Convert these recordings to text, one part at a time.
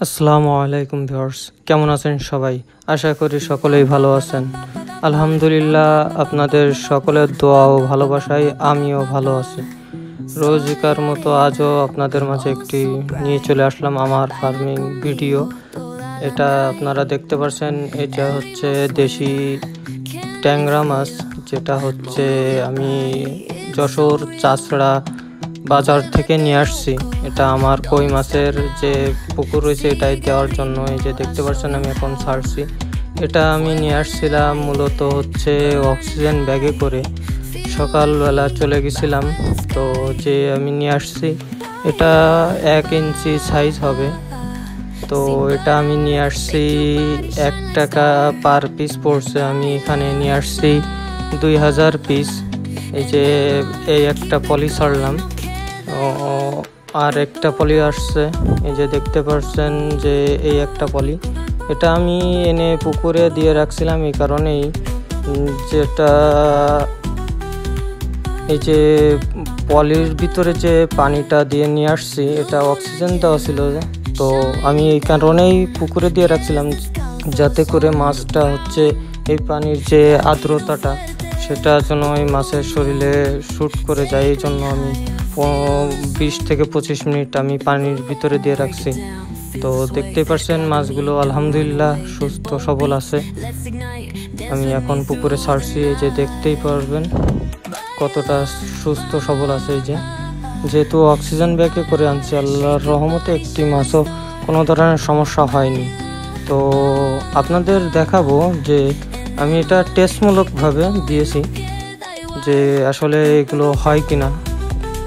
আসসালামু আলাইকুম ভিউয়ার্স, কেমন আছেন সবাই? আশা করি সকলেই ভালো আছেন। আলহামদুলিল্লাহ, আপনাদের সকলের দোয়া ও ভালোবাসায় আমিও ভালো আছি। রোজকার মতো আজও আপনাদের মাঝে একটি নিয়ে চলে আসলাম আমার ফার্মিং ভিডিও। এটা আপনারা দেখতে পাচ্ছেন, এটা হচ্ছে দেশি ট্যাংরা মাছ, যেটা হচ্ছে আমি যশোর চাচড়া বাজার থেকে নিয়ে আসছি। এটা আমার কই মাছের যে পুকুর রয়েছে এটাই দেওয়ার জন্য। এই যে দেখতে পাচ্ছেন আমি এখন ছাড়ছি। এটা আমি নিয়ে আসছিলাম মূলত হচ্ছে অক্সিজেন ব্যাগে করে। সকালবেলা চলে গেছিলাম, তো যে আমি নিয়ে আসছি এটা 1 ইঞ্চি সাইজ হবে। তো এটা আমি নিয়ে আসছি 1 টাকা পার পিস পড়ছে। আমি এখানে নিয়ে আসছি 2000 পিস। এই যে এই একটা পলি ছাড়লাম, আর একটা পলি আসছে। এই যে দেখতে পাচ্ছেন যে এই একটা পলি, এটা আমি এনে পুকুরে দিয়ে রাখছিলাম এই কারণেই, যেটা এই যে পলির ভিতরে যে পানিটা দিয়ে নিয়ে আসছি এটা অক্সিজেন দেওয়া ছিল, তো আমি এই কারণেই পুকুরে দিয়ে রাখছিলাম যাতে করে মাছটা হচ্ছে এই পানির যে আর্দ্রতাটা সেটা যেন এই মাছের শরীরে শ্যুট করে যায়। এই জন্য আমি 20 থেকে 25 মিনিট আমি পানির ভিতরে দিয়ে রাখছি। তো দেখতেই পাচ্ছেন মাছগুলো আলহামদুলিল্লাহ সুস্থ সবল আছে। আমি এখন পুকুরে ছাড়ছি, এই যে দেখতেই পারবেন কতটা সুস্থ সবল আছে। এই যে যেহেতু অক্সিজেন ব্যাগে করে আনছি, আল্লাহর রহমতে একটি মাছও কোনো ধরনের সমস্যা হয়নি। তো আপনাদের দেখাবো যে আমি এটা টেস্টমূলকভাবে দিয়েছি যে আসলে এগুলো হয় কিনা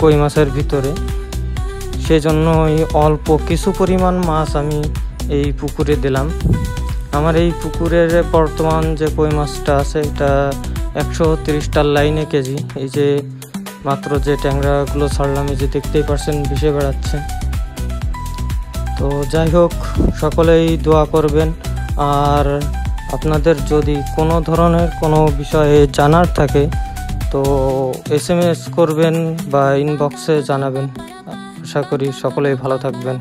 কই মাছের ভিতরে। সেজন্য অল্প কিছু পরিমাণ মাছ আমি এই পুকুরে দিলাম। আমার এই পুকুরের বর্তমান যে কই মাছটা আছে এটা 130 লাইনে কেজি। এই যে মাত্র যে ট্যাংরাগুলো ছাড়লাম, এই যে দেখতেই পাচ্ছেন ভেসে বেড়াচ্ছে। তো যাই হোক, সকলেই দোয়া করবেন। আর আপনাদের যদি কোনো ধরনের কোনো বিষয়ে জানার থাকে তো SMS করবেন বা ইনবক্সে জানাবেন। আশা করি সকলেই ভালো থাকবেন।